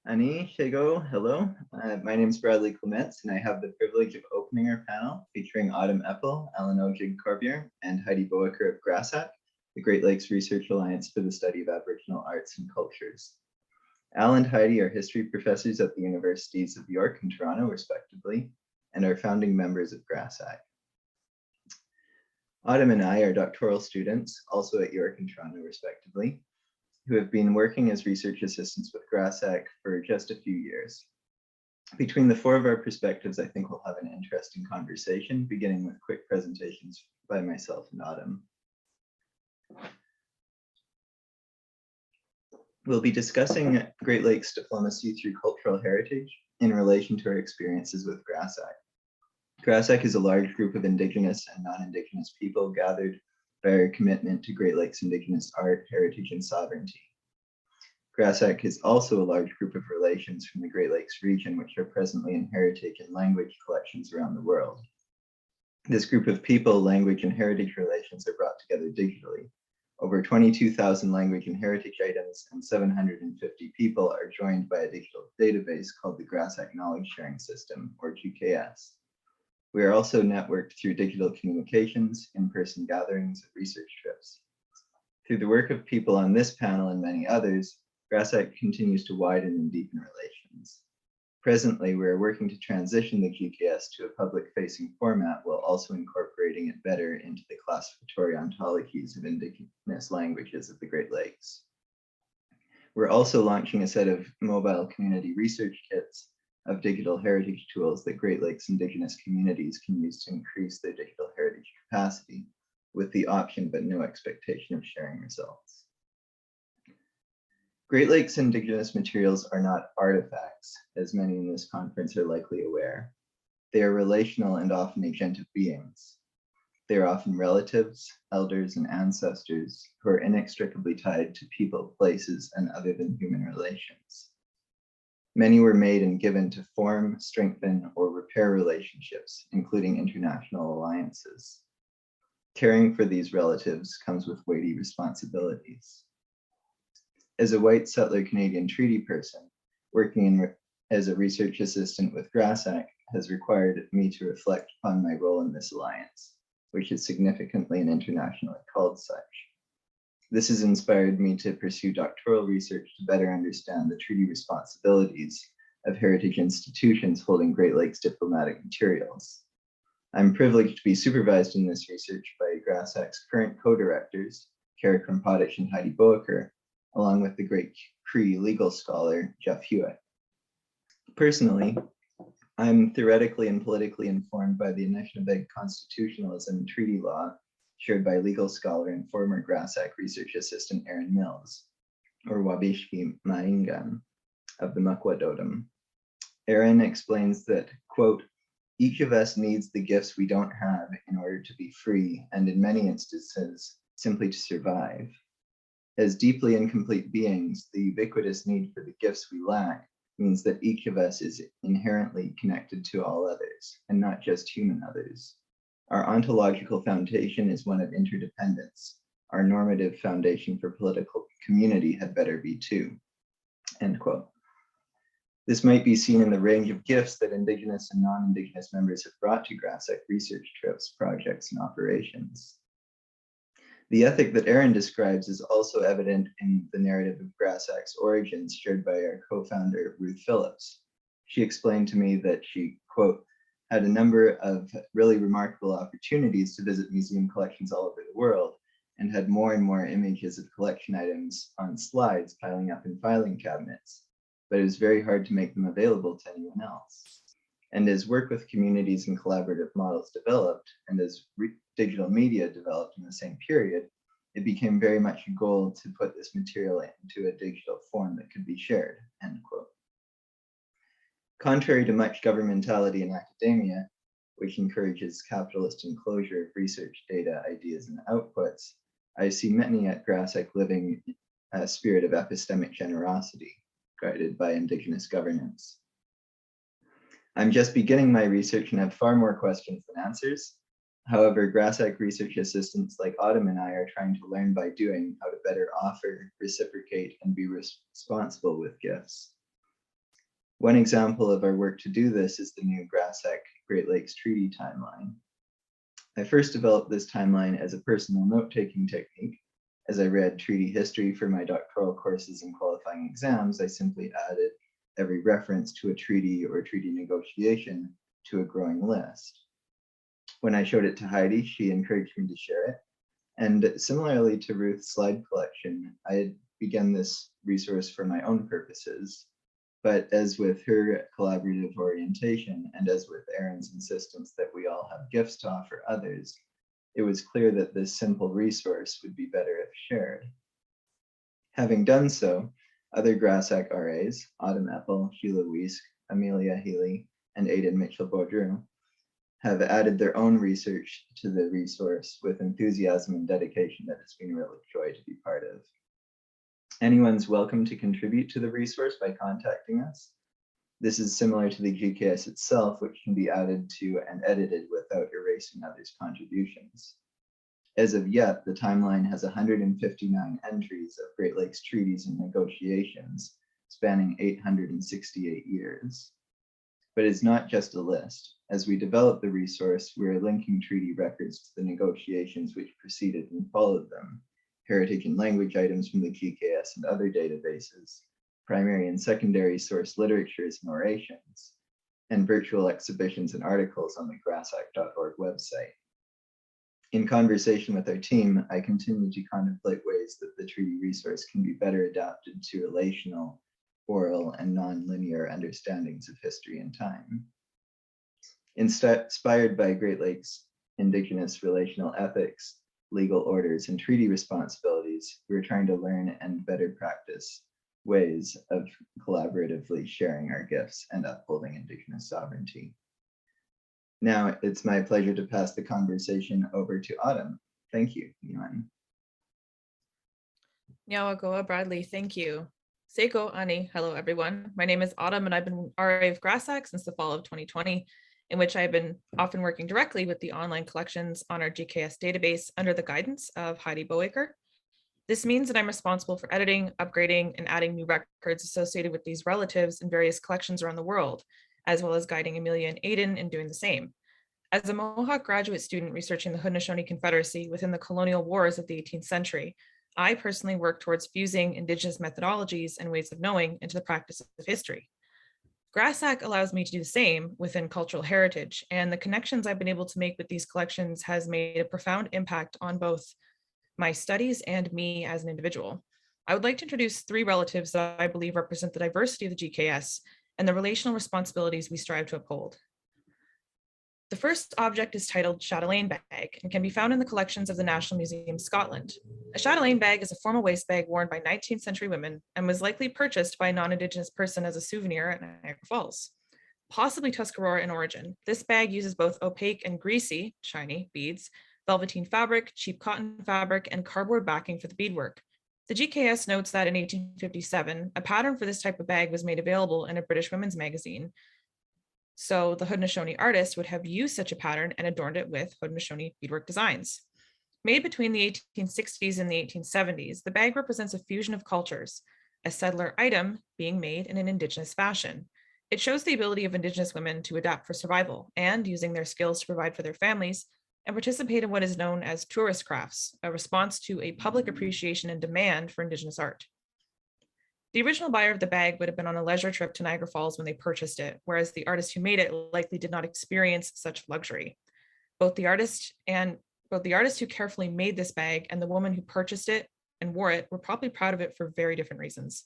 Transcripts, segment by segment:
Shego, hello. My name is Bradley Clements, and I have the privilege of opening our panel featuring Epple, Ojiig Corbiere, and Heidi Bohaker of GRASAC, the Great Lakes Research Alliance for the Study of Aboriginal Arts and Cultures. Al and Heidi are history professors at the Universities of York and Toronto, respectively, and are founding members of GRASAC. Autumn and I are doctoral students, also at York and Toronto, respectively, who have been working as research assistants with GRASAC for just a few years. Between the four of our perspectives, I think we'll have an interesting conversation, beginning with quick presentations by myself and Autumn. We'll be discussing Great Lakes diplomacy through cultural heritage in relation to our experiences with GRASAC. GRASAC is a large group of Indigenous and non-Indigenous people gathered by our commitment to Great Lakes Indigenous art, heritage, and sovereignty. GRASAC is also a large group of relations from the Great Lakes region, which are presently in heritage and language collections around the world. This group of people, language, and heritage relations are brought together digitally. Over 22,000 language and heritage items and 750 people are joined by a digital database called the GRASAC Knowledge Sharing System, or GKS. We are also networked through digital communications, in-person gatherings, and research trips. Through the work of people on this panel and many others, GRASAC continues to widen and deepen relations. Presently, we are working to transition the GKS to a public-facing format while also incorporating it better into the classificatory ontologies of Indigenous languages of the Great Lakes. We're also launching a set of mobile community research kits of digital heritage tools that Great Lakes Indigenous communities can use to increase their digital heritage capacity, with the option but no expectation of sharing results. Great Lakes Indigenous materials are not artifacts, as many in this conference are likely aware. They are relational and often agentive beings. They are often relatives, elders, and ancestors who are inextricably tied to people, places, and other than human relations. Many were made and given to form, strengthen, or repair relationships, including international alliances. Caring for these relatives comes with weighty responsibilities. As a white settler Canadian treaty person, working as a research assistant with GRASAC has required me to reflect upon my role in this alliance, which is significantly and internationally called such. This has inspired me to pursue doctoral research to better understand the treaty responsibilities of heritage institutions holding Great Lakes diplomatic materials. I'm privileged to be supervised in this research by GRASAC's current co-directors, Kara Krumpotich and Heidi Bohaker, along with the great Cree legal scholar, Jeff Hewitt. Personally, I'm theoretically and politically informed by the Anishinaabek constitutionalism and treaty law shared by legal scholar and former GRASAC research assistant Aaron Mills, or Wabishki Maingan, of the Mukwudodom. Aaron explains that, quote, each of us needs the gifts we don't have in order to be free, and in many instances, simply to survive. As deeply incomplete beings, the ubiquitous need for the gifts we lack means that each of us is inherently connected to all others, and not just human others. Our ontological foundation is one of interdependence. Our normative foundation for political community had better be too, end quote. This might be seen in the range of gifts that Indigenous and non-Indigenous members have brought to GRASAC research trips, projects, and operations. The ethic that Aaron describes is also evident in the narrative of GRASAC's origins shared by our co-founder, Ruth Phillips. She explained to me that she, quote, had a number of really remarkable opportunities to visit museum collections all over the world and had more and more images of collection items on slides piling up in filing cabinets, but it was very hard to make them available to anyone else. And as work with communities and collaborative models developed, and as digital media developed in the same period, it became very much a goal to put this material into a digital form that could be shared, end quote. Contrary to much governmentality in academia, which encourages capitalist enclosure of research data, ideas, and outputs, I see many at GRASAC living a spirit of epistemic generosity, guided by Indigenous governance. I'm just beginning my research and have far more questions than answers. However, GRASAC research assistants like Autumn and I are trying to learn by doing how to better offer, reciprocate, and be responsible with gifts. One example of our work to do this is the new GRASAC Great Lakes Treaty Timeline. I first developed this timeline as a personal note-taking technique. As I read treaty history for my doctoral courses and qualifying exams, I simply added every reference to a treaty or treaty negotiation to a growing list. When I showed it to Heidi, she encouraged me to share it. And similarly to Ruth's slide collection, I had begun this resource for my own purposes. But as with her collaborative orientation, and as with Erin's insistence that we all have gifts to offer others, it was clear that this simple resource would be better if shared. Having done so, other GRASAC RAs, Autumn Epple, Sheila Weisk, Amelia Healy, and Aidan Mitchell-Baudreau, have added their own research to the resource with enthusiasm and dedication that it's been a real joy to be part of. Anyone's welcome to contribute to the resource by contacting us. This is similar to the GKS itself, which can be added to and edited without erasing others' contributions. As of yet, the timeline has 159 entries of Great Lakes treaties and negotiations spanning 868 years. But it's not just a list. As we develop the resource, we're linking treaty records to the negotiations which preceded and followed them, heritage and language items from the GKS and other databases, primary and secondary source literatures and orations, and virtual exhibitions and articles on the grasac.org website. In conversation with our team, I continue to contemplate ways that the treaty resource can be better adapted to relational, oral, and non-linear understandings of history and time. Inspired by Great Lakes Indigenous relational ethics, legal orders, and treaty responsibilities, we're trying to learn and better practice ways of collaboratively sharing our gifts and upholding Indigenous sovereignty. Now it's my pleasure to pass the conversation over to Autumn. Thank you, Ian. Nyawagoa Bradley, thank you. Seiko Ani, hello everyone. My name is Autumn and I've been RA of GRASAC since the fall of 2020, in which I've been often working directly with the online collections on our GKS database under the guidance of Heidi Bohaker. This means that I'm responsible for editing, upgrading, and adding new records associated with these relatives in various collections around the world, as well as guiding Amelia and Aidan in doing the same. As a Mohawk graduate student researching the Haudenosaunee Confederacy within the colonial wars of the 18th century, I personally work towards fusing Indigenous methodologies and ways of knowing into the practice of history. GRASAC allows me to do the same within cultural heritage, and the connections I've been able to make with these collections has made a profound impact on both my studies and me as an individual. I would like to introduce three relatives that I believe represent the diversity of the GKS and the relational responsibilities we strive to uphold. The first object is titled chatelaine bag and can be found in the collections of the National Museum Scotland. A chatelaine bag is a formal waist bag worn by 19th century women and was likely purchased by a non-Indigenous person as a souvenir at Niagara Falls. Possibly Tuscarora in origin, this bag uses both opaque and greasy, shiny beads, velveteen fabric, cheap cotton fabric, and cardboard backing for the beadwork. The GKS notes that in 1857, a pattern for this type of bag was made available in a British women's magazine. So the Haudenosaunee artist would have used such a pattern and adorned it with Haudenosaunee beadwork designs. Made between the 1860s and the 1870s, the bag represents a fusion of cultures, a settler item being made in an Indigenous fashion. It shows the ability of Indigenous women to adapt for survival and using their skills to provide for their families and participate in what is known as tourist crafts, a response to a public appreciation and demand for Indigenous art. The original buyer of the bag would have been on a leisure trip to Niagara Falls when they purchased it, whereas the artist who made it likely did not experience such luxury. Both the artist who carefully made this bag and the woman who purchased it and wore it were probably proud of it for very different reasons.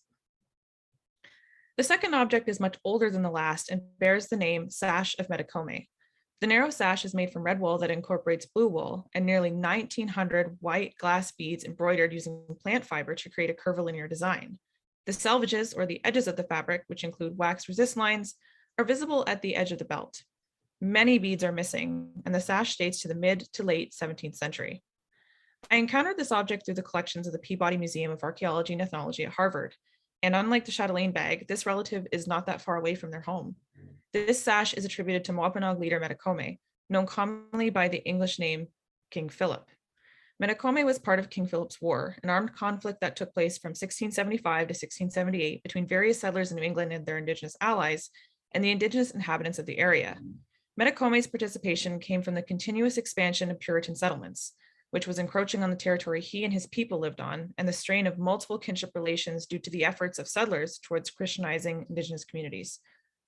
The second object is much older than the last and bears the name Sash of Metacome. The narrow sash is made from red wool that incorporates blue wool and nearly 1,900 white glass beads embroidered using plant fiber to create a curvilinear design. The selvages, or the edges of the fabric, which include wax resist lines, are visible at the edge of the belt. Many beads are missing, and the sash dates to the mid to late 17th century. I encountered this object through the collections of the Peabody Museum of Archaeology and Ethnology at Harvard, and unlike the chatelaine bag, this relative is not that far away from their home. This sash is attributed to Wampanoag leader Metacome, known commonly by the English name King Philip. Metacome was part of King Philip's War, an armed conflict that took place from 1675 to 1678 between various settlers in New England and their Indigenous allies and the Indigenous inhabitants of the area. Metacome's participation came from the continuous expansion of Puritan settlements, which was encroaching on the territory he and his people lived on, and the strain of multiple kinship relations due to the efforts of settlers towards Christianizing Indigenous communities.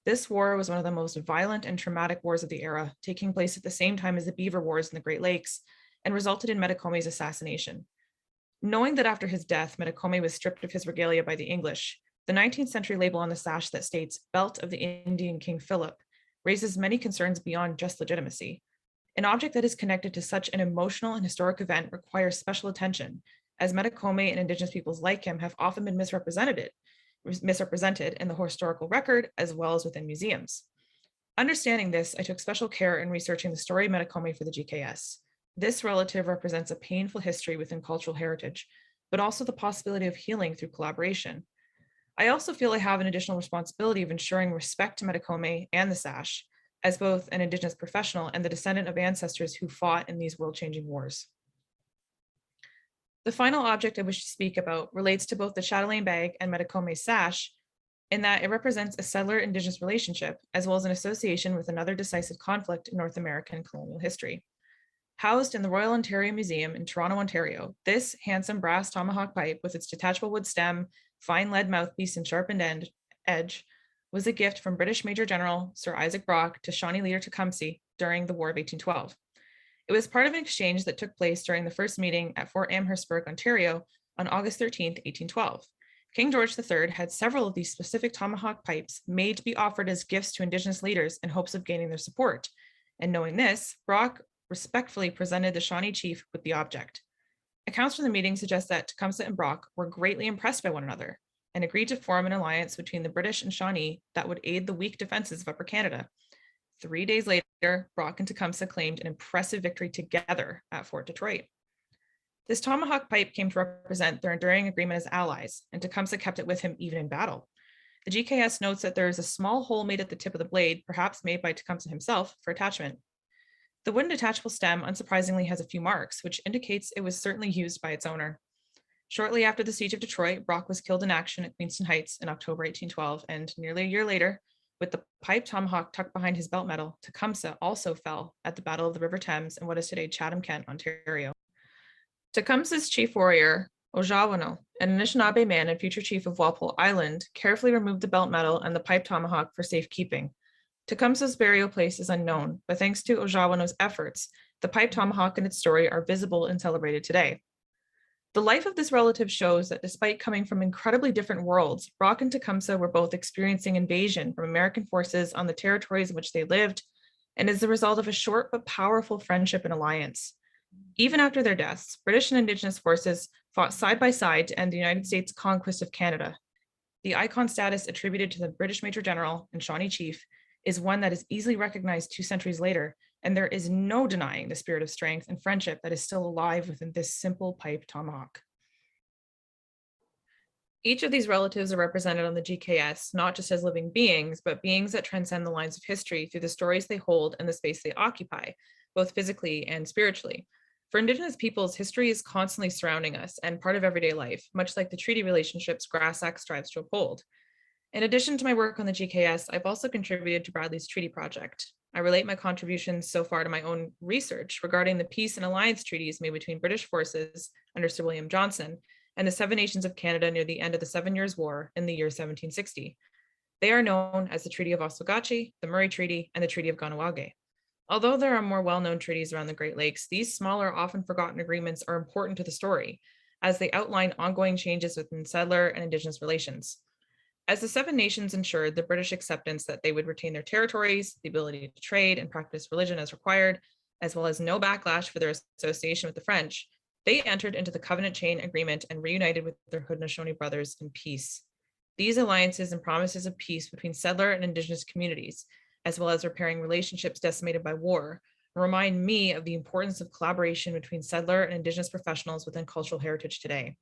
This war was one of the most violent and traumatic wars of the era, taking place at the same time as the Beaver Wars in the Great Lakes, and resulted in Metacome's assassination. Knowing that after his death, Metacome was stripped of his regalia by the English, the 19th century label on the sash that states Belt of the Indian King Philip raises many concerns beyond just legitimacy. An object that is connected to such an emotional and historic event requires special attention, as Metacome and Indigenous peoples like him have often been misrepresented in the historical record as well as within museums. Understanding this, I took special care in researching the story of Metacome for the GKS. This relative represents a painful history within cultural heritage, but also the possibility of healing through collaboration. I also feel I have an additional responsibility of ensuring respect to Metacome and the sash, as both an Indigenous professional and the descendant of ancestors who fought in these world-changing wars. The final object I wish to speak about relates to both the chatelaine bag and Metacome's sash, in that it represents a settler-Indigenous relationship, as well as an association with another decisive conflict in North American colonial history. Housed in the Royal Ontario Museum in Toronto, Ontario, this handsome brass tomahawk pipe with its detachable wood stem, fine lead mouthpiece, and sharpened edge was a gift from British Major General Sir Isaac Brock to Shawnee leader Tecumseh during the War of 1812. It was part of an exchange that took place during the first meeting at Fort Amherstburg, Ontario on August 13, 1812. King George III had several of these specific tomahawk pipes made to be offered as gifts to Indigenous leaders in hopes of gaining their support. And knowing this, Brock respectfully presented the Shawnee chief with the object. Accounts from the meeting suggest that Tecumseh and Brock were greatly impressed by one another and agreed to form an alliance between the British and Shawnee that would aid the weak defenses of Upper Canada. 3 days later, Brock and Tecumseh claimed an impressive victory together at Fort Detroit. This tomahawk pipe came to represent their enduring agreement as allies, and Tecumseh kept it with him even in battle. The GKS notes that there is a small hole made at the tip of the blade, perhaps made by Tecumseh himself, for attachment. The wooden detachable stem, unsurprisingly, has a few marks, which indicates it was certainly used by its owner. Shortly after the siege of Detroit, Brock was killed in action at Queenston Heights in October 1812, and nearly a year later, with the pipe tomahawk tucked behind his belt medal, Tecumseh also fell at the Battle of the River Thames in what is today Chatham-Kent, Ontario. Tecumseh's chief warrior, Ojiig, an Anishinaabe man and future chief of Walpole Island, carefully removed the belt medal and the pipe tomahawk for safekeeping. Tecumseh's burial place is unknown, but thanks to Ojiig's efforts, the pipe tomahawk and its story are visible and celebrated today. The life of this relative shows that despite coming from incredibly different worlds, Brock and Tecumseh were both experiencing invasion from American forces on the territories in which they lived, and is the result of a short but powerful friendship and alliance. Even after their deaths, British and Indigenous forces fought side by side to end the United States' conquest of Canada. The icon status attributed to the British Major General and Shawnee Chief is one that is easily recognized 2 centuries later, and there is no denying the spirit of strength and friendship that is still alive within this simple pipe tomahawk. Each of these relatives are represented on the GKS, not just as living beings, but beings that transcend the lines of history through the stories they hold and the space they occupy, both physically and spiritually. For Indigenous peoples, history is constantly surrounding us and part of everyday life, much like the treaty relationships GRASAC strives to uphold. In addition to my work on the GKS, I've also contributed to Bradley's treaty project. I relate my contributions so far to my own research regarding the peace and alliance treaties made between British forces under Sir William Johnson and the 7 nations of Canada near the end of the 7 Years' War in the year 1760. They are known as the Treaty of Oswegatchie, the Murray Treaty, and the Treaty of Kahnawake. Although there are more well-known treaties around the Great Lakes, these smaller, often forgotten agreements are important to the story, as they outline ongoing changes within settler and Indigenous relations. As the 7 nations ensured the British acceptance that they would retain their territories, the ability to trade and practice religion as required, as well as no backlash for their association with the French, they entered into the Covenant Chain Agreement and reunited with their Haudenosaunee brothers in peace. These alliances and promises of peace between settler and Indigenous communities, as well as repairing relationships decimated by war, remind me of the importance of collaboration between settler and Indigenous professionals within cultural heritage today.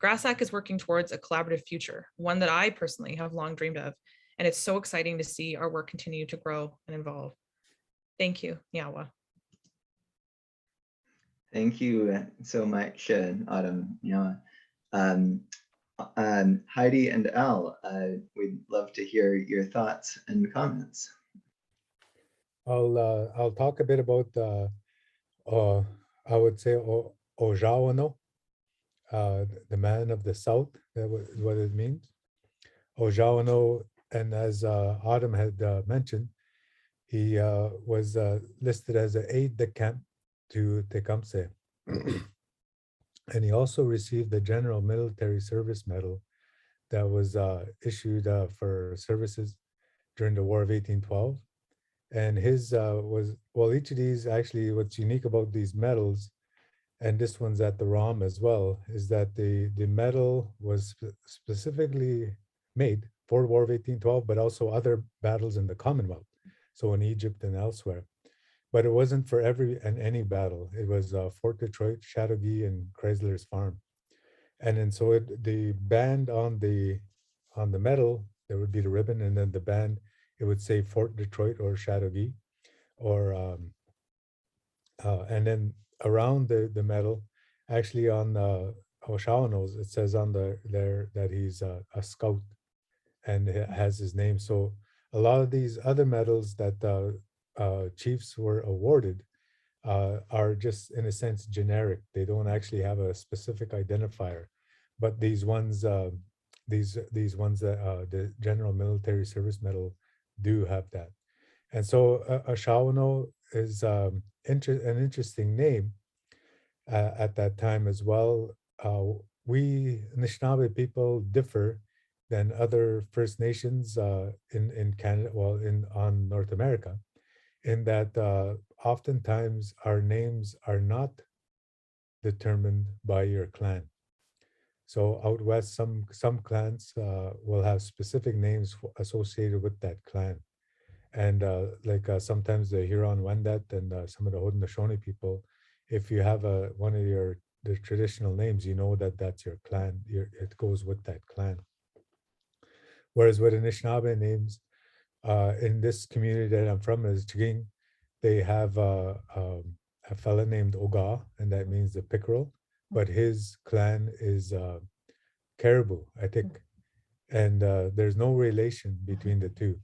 GRASAC is working towards a collaborative future, one that I personally have long dreamed of, and it's so exciting to see our work continue to grow and evolve. Thank you, Nyawa. Thank you so much, Autumn. Um, Heidi and Al, we'd love to hear your thoughts and comments. I'll talk a bit about uh, I would say Ojawano, the man of the South. That is what it means. Ojawano, and as Autumn had mentioned, he was listed as an aide de camp to Tecumseh. And he also received the General Military Service Medal that was issued for services during the War of 1812. And his was, well, each of these, actually, what's unique about these medals, and this one's at the ROM as well, is that the medal was specifically made for War of 1812, but also other battles in the Commonwealth, so in Egypt and elsewhere. But it wasn't for every and any battle. It was Fort Detroit, Chateauguay, and Chrysler's Farm. And then so the band on the medal, there would be the ribbon, and then the band, it would say Fort Detroit or Chateauguay, or and then around the medal, actually on Oshawano's, it says on there that he's a scout, and it has his name. So a lot of these other medals that chiefs were awarded are just, in a sense, generic. They don't actually have a specific identifier, but these ones, these ones that the General Military Service Medal do have that. And so Ashawano is an interesting name at that time as well. We Anishinaabe people differ than other First Nations in Canada, well, in on North America, in that oftentimes our names are not determined by your clan. So out west, some clans will have specific names associated with that clan. And sometimes the Huron-Wendat and some of the Haudenosaunee people, if you have one of the traditional names, you know that that's your clan. It goes with that clan. Whereas with Anishinaabe names, in this community that I'm from, is Chiging, they have a fella named Oga, and that means the pickerel, but his clan is Caribou, I think. And there's no relation between the two.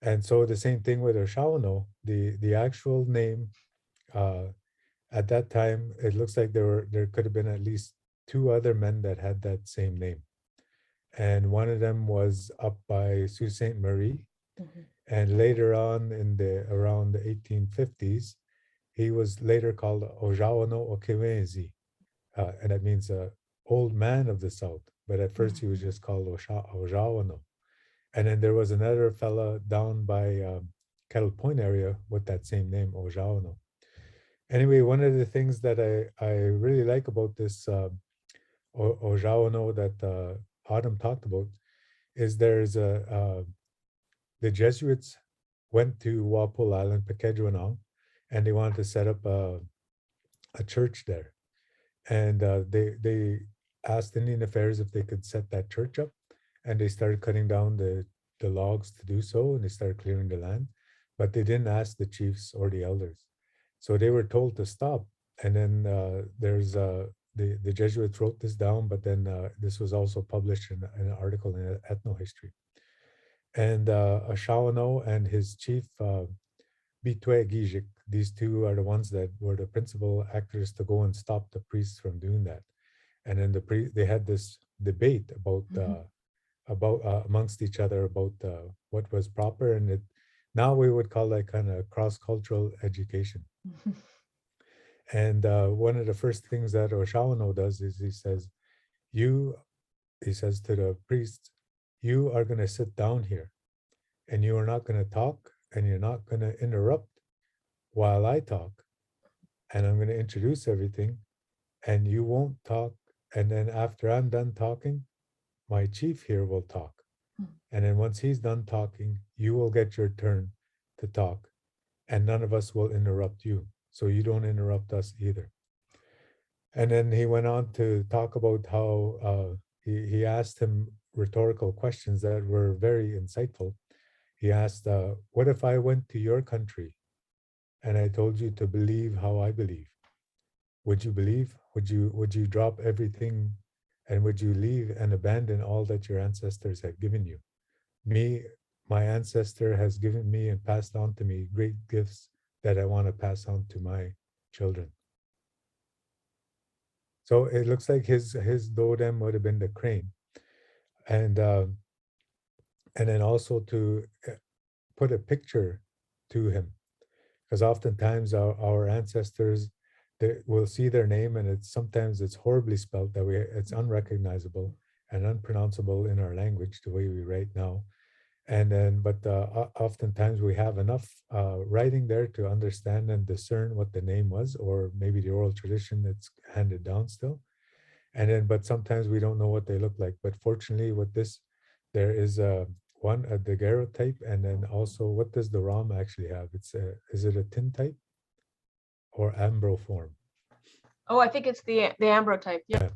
And so the same thing with Oshawano, the actual name, at that time, it looks like there could have been at least two other men that had that same name. And one of them was up by Sault Ste. Marie. And later on around the 1850s, he was later called Ojawano Okewezi. And that means old man of the South. But at first he was just called Ojawano. And then there was another fella down by Kettle Point area with that same name, Ojawano. Anyway, one of the things that I really like about this Ojawano that Autumn talked about is there's the Jesuits went to Walpole Island, Pequedronong, and they wanted to set up a church there. And they asked Indian Affairs if they could set that church up, and they started cutting down the logs to do so, and they started clearing the land, but they didn't ask the chiefs or the elders. So they were told to stop. And then the Jesuits wrote this down, but then this was also published in an article in Ethnohistory. And Ashawano and his chief, Bitwe Gijik, these two are the ones that were the principal actors to go and stop the priests from doing that. And then they had this debate about amongst each other about what was proper, and it now we would call that kind of cross-cultural education. And one of the first things that Oshawano does is he says to the priest, you are going to sit down here, and you are not going to talk, and you're not going to interrupt while I talk, and I'm going to introduce everything, and you won't talk, and then after I'm done talking, my chief here will talk. And then once he's done talking, you will get your turn to talk, and none of us will interrupt you. So you don't interrupt us either. And then he went on to talk about how he asked him rhetorical questions that were very insightful. He asked, what if I went to your country and I told you to believe how I believe? would you believe? Would you drop everything and would you leave and abandon all that your ancestors had given you? Me, my ancestor has given me and passed on to me great gifts that I want to pass on to my children. So it looks like his totem would have been the crane, and then also to put a picture to him, because oftentimes our ancestors, they will see their name and sometimes it's horribly spelled that it's unrecognizable and unpronounceable in our language the way we write now. And then, but oftentimes we have enough writing there to understand and discern what the name was, or maybe the oral tradition that's handed down still. And then, but sometimes we don't know what they look like. But fortunately, with this, there is one a daguerreotype, and then also, what does the ROM actually have? It's is it a tintype or ambroform? Oh, I think it's the ambrotype. Yep. Yeah.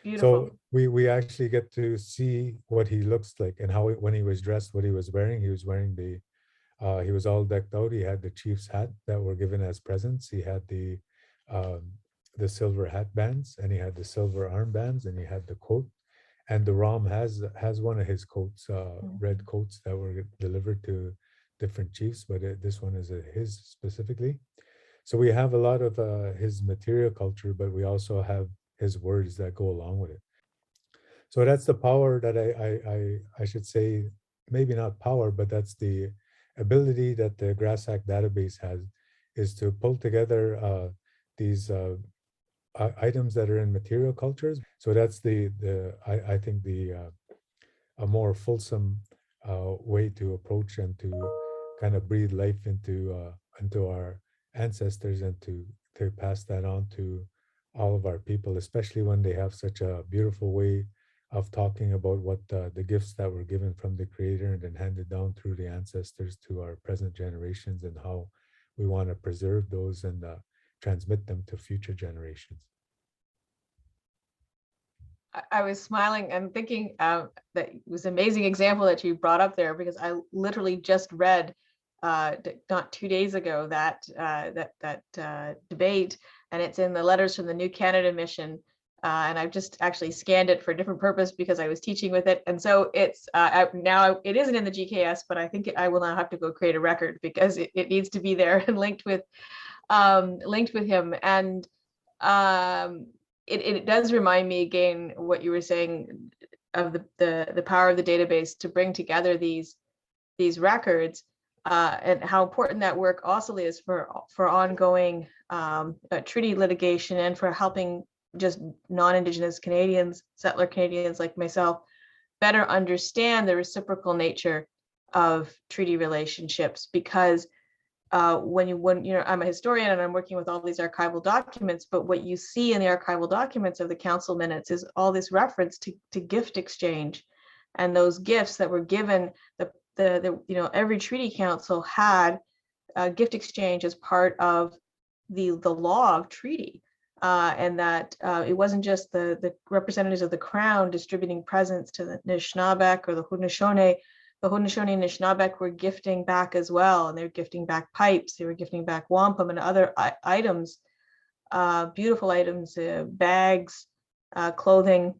Beautiful. So we actually get to see what he looks like and how when he was dressed, what he was wearing. He was wearing he was all decked out. He had the chief's hat that were given as presents. He had the silver hat bands, and he had the silver armbands, and he had the coat. And the Ram has one of his coats, red coats that were delivered to different chiefs, but this one is his specifically. So we have a lot of his material culture, but we also have his words that go along with it. So that's the power that I should say, maybe not power, but that's the ability that the GRASAC database has, is to pull together these items that are in material cultures. So that's I think a more fulsome way to approach and to kind of breathe life into our ancestors, and to pass that on to all of our people, especially when they have such a beautiful way of talking about what the gifts that were given from the Creator and then handed down through the ancestors to our present generations, and how we want to preserve those and transmit them to future generations. I was smiling and thinking that it was an amazing example that you brought up there, because I literally just read not 2 days ago that debate, and it's in the Letters from the New Canada Mission, and I've just actually scanned it for a different purpose because I was teaching with it, and so it's now it isn't in the GKS, but I think I will now have to go create a record because it needs to be there and linked with him. And it does remind me again what you were saying of the power of the database to bring together these records, and how important that work also is for ongoing treaty litigation, and for helping just non-Indigenous Canadians, settler Canadians like myself, better understand the reciprocal nature of treaty relationships. Because when I'm a historian and I'm working with all these archival documents, but what you see in the archival documents of the council minutes is all this reference to gift exchange, and those gifts that were given. Every treaty council had a gift exchange as part of the law of treaty, and that it wasn't just the representatives of the crown distributing presents to the Anishinaabek or the Haudenosaunee. The Haudenosaunee and Anishinaabek were gifting back as well, and they were gifting back pipes, they were gifting back wampum and other items, beautiful items, bags, clothing.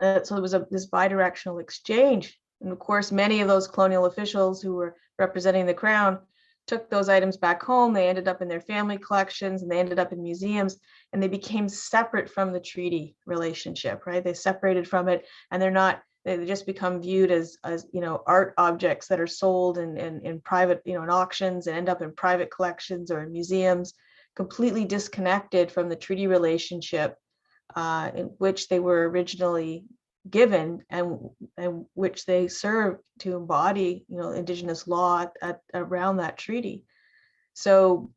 So it was this bidirectional exchange. And of course, many of those colonial officials who were representing the crown took those items back home. They ended up in their family collections, and they ended up in museums, and they became separate from the treaty relationship, right? They separated from it, and they just become viewed as art objects that are sold in private, in auctions, and end up in private collections or in museums, completely disconnected from the treaty relationship in which they were originally given, and which they served to embody Indigenous law around that treaty. So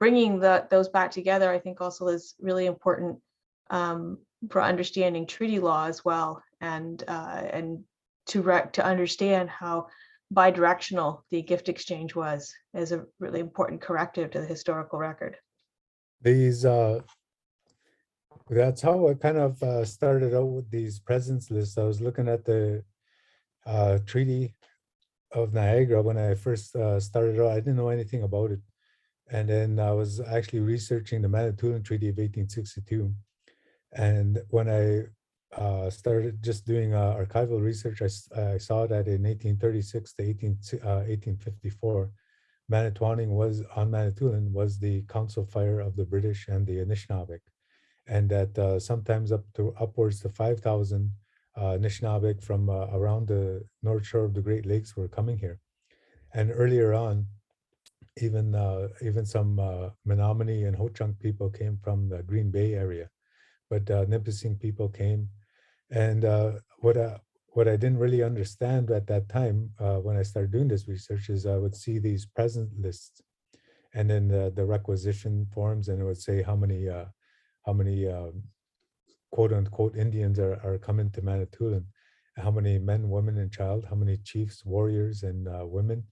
bringing those back together, I think, also is really important for understanding treaty law as well, and to understand how bidirectional the gift exchange was, is a really important corrective to the historical record. That's how I kind of started out with these presents lists. I was looking at the Treaty of Niagara when I first started out. I didn't know anything about it. And then I was actually researching the Manitoulin Treaty of 1862. And when I started just doing archival research, I saw that in 1836 to 1854, Manitowoc was on Manitoulin was the council fire of the British and the Anishinaabek, and that sometimes upwards to 5,000 Anishinaabek from around the north shore of the Great Lakes were coming here. And earlier on, even some Menominee and Ho-Chunk people came from the Green Bay area, but Nipissing people came. And what I didn't really understand at that time when I started doing this research is I would see these present lists, and then the requisition forms, and it would say how many quote unquote Indians are coming to Manitoulin, how many men, women, and child, how many chiefs, warriors, and women,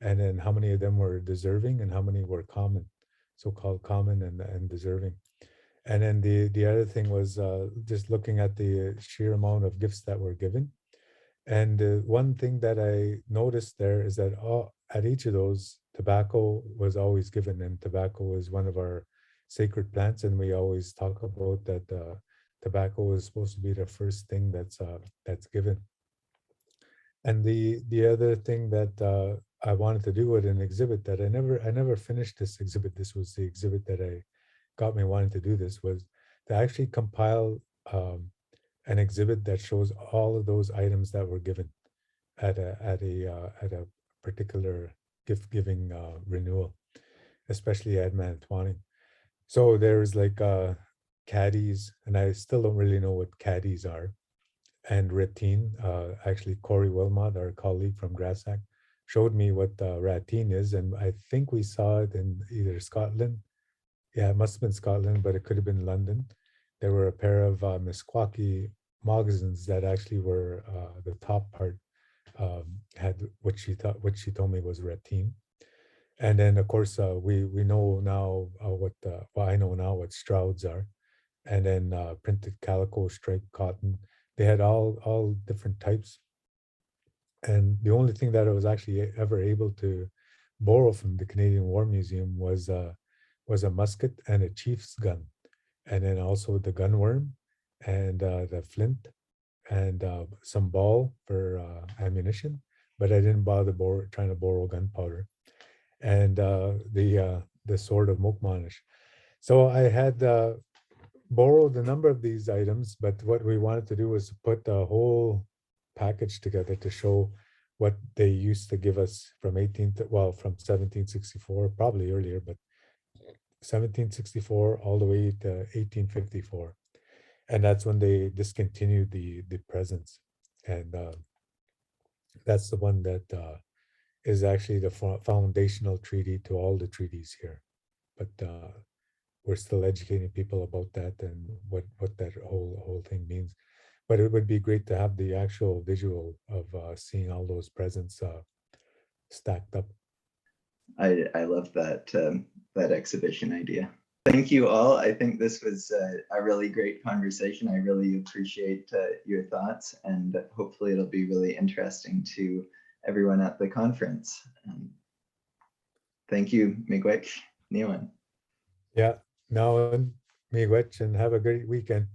and then how many of them were deserving and how many were common, so-called common and deserving. And then the other thing was just looking at the sheer amount of gifts that were given. And one thing that I noticed there is that at each of those, tobacco was always given, and tobacco is one of our sacred plants. And we always talk about that tobacco is supposed to be the first thing that's given. And the other thing that I wanted to do with an exhibit that I never finished this exhibit. This was the exhibit that got me wanting to do this, was to actually compile an exhibit that shows all of those items that were given at a particular gift giving renewal, especially at Manitowoc. So there's like caddies, and I still don't really know what caddies are, and ratine. Actually, Corey Wilmot, our colleague from GRASAC, showed me what ratine is, and I think we saw it in either Scotland. Yeah, it must have been Scotland, but it could have been London. There were a pair of Meskwaki moccasins that actually were the top part had what she told me was ratine. And then of course we know now well, I know now what strouds are, and then printed calico, striped cotton. They had all different types. And the only thing that I was actually ever able to borrow from the Canadian War Museum was a musket and a chief's gun, and then also the gunworm and the flint and some ball for ammunition. But I didn't bother trying to borrow gunpowder, and the sword of Mokmanish. So I had borrowed a number of these items, but what we wanted to do was to put a whole package together to show what they used to give us from 1764, probably earlier, but 1764 all the way to 1854. And that's when they discontinued the presents. And that's the one that is actually the foundational treaty to all the treaties here. But we're still educating people about that and what that whole thing means. But it would be great to have the actual visual of seeing all those presents stacked up. I love that that exhibition idea. Thank you all. I think this was a really great conversation. I really appreciate your thoughts, and hopefully it'll be really interesting to everyone at the conference. Thank you, Miigwech, Niwan. Yeah, now miigwech, and have a great weekend.